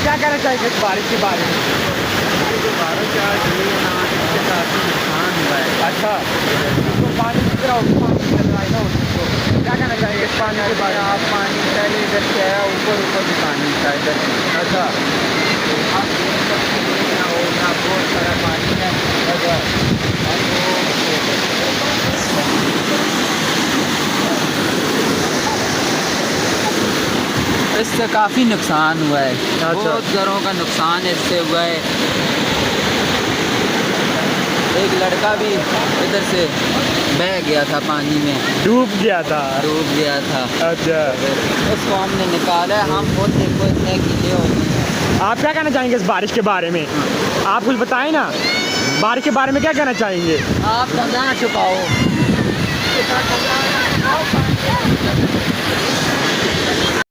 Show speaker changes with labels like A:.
A: क्या कहना चाहेंगे इस बारिश के बारे में?
B: बारिश आज हुई है ना, इससे काफ़ी नुकसान हुआ है।
A: अच्छा, तो पानी कितना होगा? पानी चल रहा है ना उसको, क्या कहना चाहेंगे इस पानी के बारे में?
B: आप पानी पहले इधर से आया, ऊपर ऊपर भी पानी था इधर से।
A: अच्छा
B: आप देख सकते हैं यहाँ हो यहाँ बहुत सारा पानी है।
A: अच्छा
B: इससे काफ़ी नुकसान हुआ है।
A: अच्छा।
B: बहुत घरों का नुकसान इससे हुआ है। एक लड़का भी इधर से बह गया था, पानी में
A: डूब गया था।
B: डूब गया था।
A: अच्छा,
B: उसको हमने निकाला है। हम खुद देखो इतने गीले हो गए हैं।
A: आप क्या कहना चाहेंगे इस बारिश के बारे में? आप कुछ बताएं ना, बारिश के बारे में क्या कहना चाहेंगे?
B: आप ना छुपाओ।